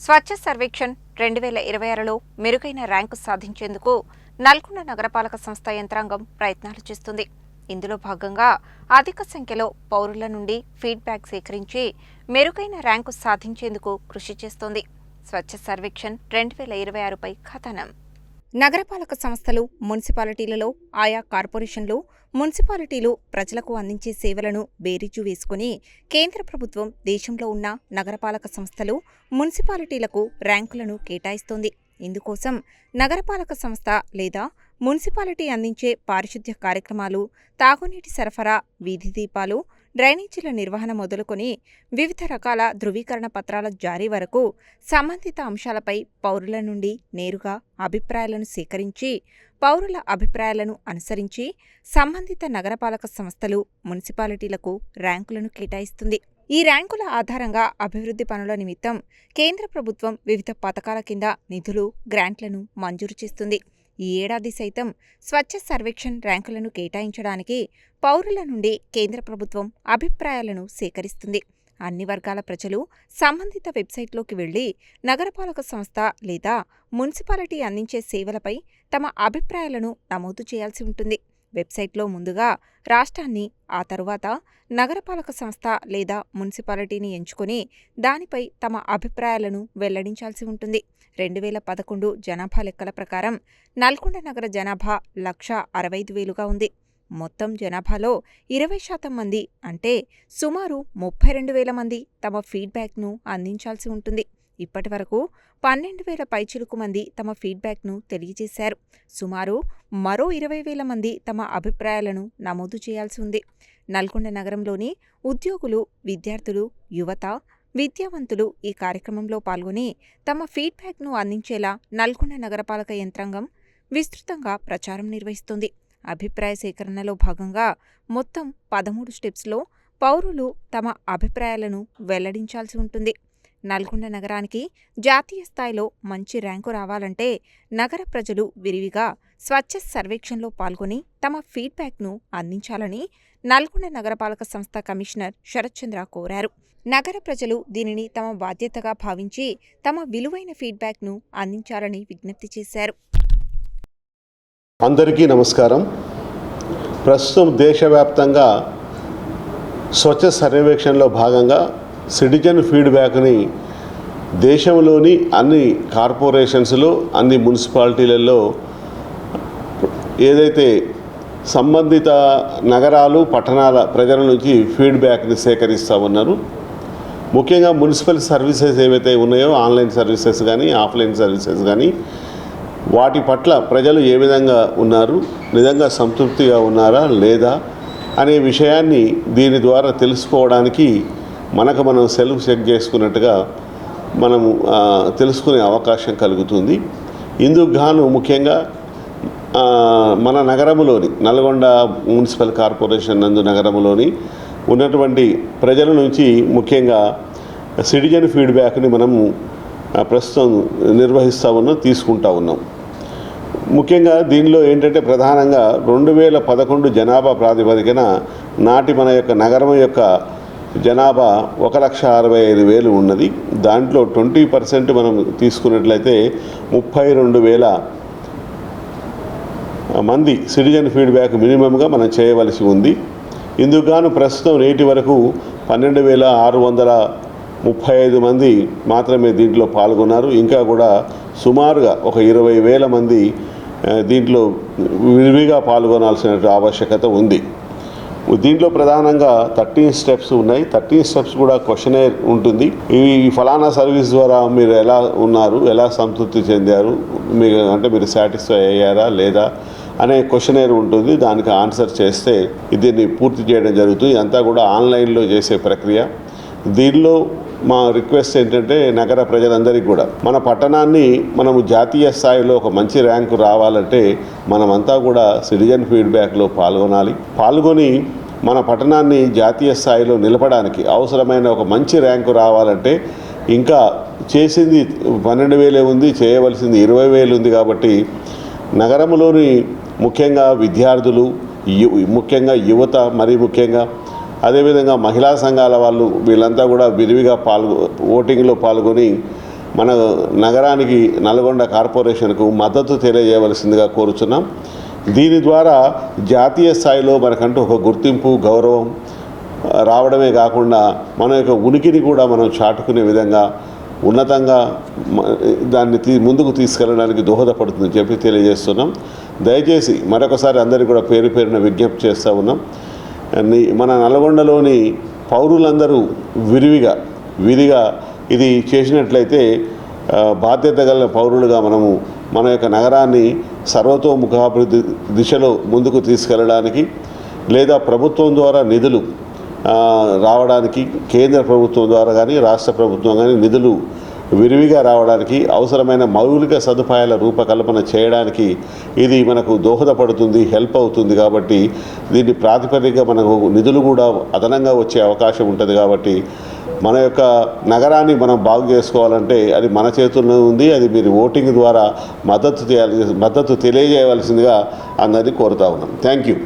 స్వచ్ఛ సర్వేక్షణ్ 2026లో మెరుగైన ర్యాంకు సాధించేందుకు నల్గొండ నగరపాలక సంస్థ యంత్రాంగం ప్రయత్నాలు చేస్తుంది. ఇందులో భాగంగా అధిక సంఖ్యలో పౌరుల నుండి ఫీడ్బ్యాక్ సేకరించి మెరుగైన ర్యాంకు సాధించేందుకు కృషి చేస్తోంది. స్వచ్ఛ సర్వేక్షణ్ 2026పై కథనం. నగరపాలక సంస్థలు, మున్సిపాలిటీలలో ఆయా కార్పొరేషన్లు, మున్సిపాలిటీలు ప్రజలకు అందించే సేవలను బేరీజు వేసుకుని కేంద్ర ప్రభుత్వం దేశంలో ఉన్న నగరపాలక సంస్థలు, మున్సిపాలిటీలకు ర్యాంకులను కేటాయిస్తోంది. ఇందుకోసం నగరపాలక సంస్థ లేదా మున్సిపాలిటీ అందించే పారిశుద్ధ్య కార్యక్రమాలు, తాగునీటి సరఫరా, వీధి దీపాలు, డ్రైనేజీల నిర్వహణ మొదలుకొని వివిధ రకాల ధృవీకరణ పత్రాల జారీ వరకు సంబంధిత అంశాలపై పౌరుల నుండి నేరుగా అభిప్రాయాలను సేకరించి, పౌరుల అభిప్రాయాలను అనుసరించి సంబంధిత నగరపాలక సంస్థలు, మున్సిపాలిటీలకు ర్యాంకులను కేటాయిస్తుంది. ఈ ర్యాంకుల ఆధారంగా అభివృద్ధి పనుల నిమిత్తం కేంద్ర ప్రభుత్వం వివిధ పథకాల కింద నిధులు, గ్రాంట్లను మంజూరు చేస్తుంది. ఈ ఏడాది సైతం స్వచ్ఛ సర్వేక్షణ్ ర్యాంకులను కేటాయించడానికి పౌరుల నుండి కేంద్ర ప్రభుత్వం అభిప్రాయాలను సేకరిస్తుంది. అన్ని వర్గాల ప్రజలు సంబంధిత వెబ్సైట్లోకి వెళ్లి నగరపాలక సంస్థ లేదా మున్సిపాలిటీ అందించే సేవలపై తమ అభిప్రాయాలను నమోదు చేయాల్సి ఉంటుంది. వెబ్సైట్లో ముందుగా రాష్ట్రాన్ని, ఆ తరువాత నగరపాలక సంస్థ లేదా మున్సిపాలిటీని ఎంచుకొని దానిపై తమ అభిప్రాయాలను వెల్లడించాల్సి ఉంటుంది. 2011 జనాభా లెక్కల ప్రకారం నల్గొండ నగర జనాభా 1,65,000గా ఉంది. మొత్తం జనాభాలో 20% మంది అంటే సుమారు 32,000 మంది తమ ఫీడ్బ్యాక్ను అందించాల్సి ఉంటుంది. ఇప్పటి వరకు 12,000 పైచిలుకు మంది తమ ఫీడ్బ్యాక్ను తెలియజేశారు. సుమారు మరో 20,000 మంది తమ అభిప్రాయాలను నమోదు చేయాల్సి ఉంది. నల్గొండ నగరంలోని ఉద్యోగులు, విద్యార్థులు, యువత, విద్యావంతులు ఈ కార్యక్రమంలో పాల్గొని తమ ఫీడ్బ్యాక్ను అందించేలా నల్గొండ నగరపాలక యంత్రాంగం విస్తృతంగా ప్రచారం నిర్వహిస్తుంది. అభిప్రాయ సేకరణలో భాగంగా మొత్తం 13 స్టెప్స్లో పౌరులు తమ అభిప్రాయాలను వెల్లడించాల్సి ఉంటుంది. నల్గొండ నగరానికి జాతీయ స్థాయిలో మంచి ర్యాంకు రావాలంటే నగర ప్రజలు విరివిగా స్వచ్ఛ సర్వేక్షణ్లో పాల్గొని తమ ఫీడ్బ్యాక్ను అందించాలని నల్గొండ నగరపాలక సంస్థ కమిషనర్ శరత్చంద్ర కోరారు. నగర ప్రజలు దీనిని తమ బాధ్యతగా భావించి తమ విలువైన ఫీడ్బ్యాక్ను అందించాలని విజ్ఞప్తి చేశారు. అందరికీ నమస్కారం. ప్రస్తుతం దేశవ్యాప్తంగా స్వచ్ఛ సర్వేక్షణలో భాగంగా సిటిజన్ ఫీడ్బ్యాక్ని దేశంలోని అన్ని కార్పొరేషన్స్లో, అన్ని మున్సిపాలిటీలలో ఏదైతే సంబంధిత నగరాలు, పట్టణాల ప్రజల నుంచి ఫీడ్బ్యాక్ని సేకరిస్తూ ఉన్నారు. ముఖ్యంగా మున్సిపల్ సర్వీసెస్ ఏవైతే ఉన్నాయో, ఆన్లైన్ సర్వీసెస్ కానీ, ఆఫ్లైన్ సర్వీసెస్ కానీ, వాటి పట్ల ప్రజలు ఏ విధంగా ఉన్నారు, నిజంగా సంతృప్తిగా ఉన్నారా లేదా అనే విషయాన్ని దీని ద్వారా తెలుసుకోవడానికి మనం సెల్ఫ్ చెక్ చేసుకున్నట్టుగా మనము తెలుసుకునే అవకాశం కలుగుతుంది. ఇందుకు గాను ముఖ్యంగా మన నగరములోని నల్గొండ మున్సిపల్ కార్పొరేషన్ నందు నగరములోని ఉన్నటువంటి ప్రజల నుంచి ముఖ్యంగా సిటిజన్ ఫీడ్బ్యాక్ని మనము ప్రస్తుతం తీసుకుంటా ఉన్నాం. ముఖ్యంగా దీనిలో ఏంటంటే ప్రధానంగా 2011 జనాభా ప్రాతిపదికన నాటి మన యొక్క నగరం యొక్క జనాభా 1,65,000 ఉన్నది. దాంట్లో 20% మనం తీసుకున్నట్లయితే 32,000 మంది సిటిజన్ ఫీడ్బ్యాక్ మినిమంగా మనం చేయవలసి ఉంది. ఇందుకు గాను ప్రస్తుతం నేటి వరకు 12,635 మంది మాత్రమే దీంట్లో పాల్గొన్నారు. ఇంకా కూడా సుమారుగా ఒక 20,000 మంది దీంట్లో విరివిగా పాల్గొనాల్సిన ఆవశ్యకత ఉంది. దీంట్లో ప్రధానంగా 13 స్టెప్స్ ఉన్నాయి. 13 స్టెప్స్ కూడా క్వశ్చనేర్ ఉంటుంది. ఈ ఫలానా సర్వీస్ ద్వారా మీరు ఎలా ఉన్నారు, ఎలా సంతృప్తి చెందారు, మీరు సాటిస్ఫై అయ్యారా లేదా అనే క్వశ్చనేర్ ఉంటుంది. దానికి ఆన్సర్ చేస్తే దీన్ని పూర్తి చేయడం జరుగుతుంది. అంతా కూడా ఆన్లైన్లో చేసే ప్రక్రియ. దీనిలో మా రిక్వెస్ట్ ఏంటంటే నగర ప్రజలందరికీ కూడా మన పట్టణాన్ని మనము జాతీయ స్థాయిలో ఒక మంచి ర్యాంకు రావాలంటే మనమంతా కూడా సిటిజన్ ఫీడ్బ్యాక్లో పాల్గొని మన పట్టణాన్ని జాతీయ స్థాయిలో నిలపడానికి అవసరమైన ఒక మంచి ర్యాంకు రావాలంటే ఇంకా చేసింది 12,000 ఉంది, చేయవలసింది 20,000 ఉంది. కాబట్టి నగరంలోని ముఖ్యంగా విద్యార్థులు, ముఖ్యంగా యువత, మరీ ముఖ్యంగా అదేవిధంగా మహిళా సంఘాల వాళ్ళు వీళ్ళంతా కూడా విరివిగా ఓటింగ్లో పాల్గొని మన నగరానికి నల్గొండ కార్పొరేషన్కు మద్దతు తెలియజేయవలసిందిగా కోరుచున్నాం. దీని ద్వారా జాతీయ స్థాయిలో మనకంటూ ఒక గుర్తింపు, గౌరవం రావడమే కాకుండా మన యొక్క ఉనికిని కూడా మనం చాటుకునే విధంగా ఉన్నతంగా దాన్ని ముందుకు తీసుకెళ్ళడానికి దోహదపడుతుందని చెప్పి తెలియజేస్తున్నాం. దయచేసి మరొకసారి అందరికీ కూడా పేరు పేరున విజ్ఞప్తి చేస్తూ ఉన్నాం. మన నల్గొండలోని పౌరులందరూ విధిగా ఇది చేసినట్లయితే బాధ్యత గల పౌరులుగా మనము మన యొక్క నగరాన్ని సర్వతోముఖాభివృద్ధి దిశలో ముందుకు తీసుకెళ్ళడానికి, లేదా ప్రభుత్వం ద్వారా నిధులు రావడానికి, కేంద్ర ప్రభుత్వం ద్వారా కానీ రాష్ట్ర ప్రభుత్వం కానీ నిధులు విరివిగా రావడానికి, అవసరమైన మౌలిక సదుపాయాల రూపకల్పన చేయడానికి ఇది మనకు దోహదపడుతుంది, హెల్ప్ అవుతుంది. కాబట్టి దీన్ని ప్రాతిపదికగా మనకు నిధులు కూడా అదనంగా వచ్చే అవకాశం ఉంటుంది. కాబట్టి మన యొక్క నగరాన్ని మనం బాగు చేసుకోవాలంటే అది మన చేతుల్లో ఉంది. అది మీరు ఓటింగ్ ద్వారా మద్దతు తెలియజేయవలసిందిగా అందరినీ కోరుతా ఉన్నాం. Thank you.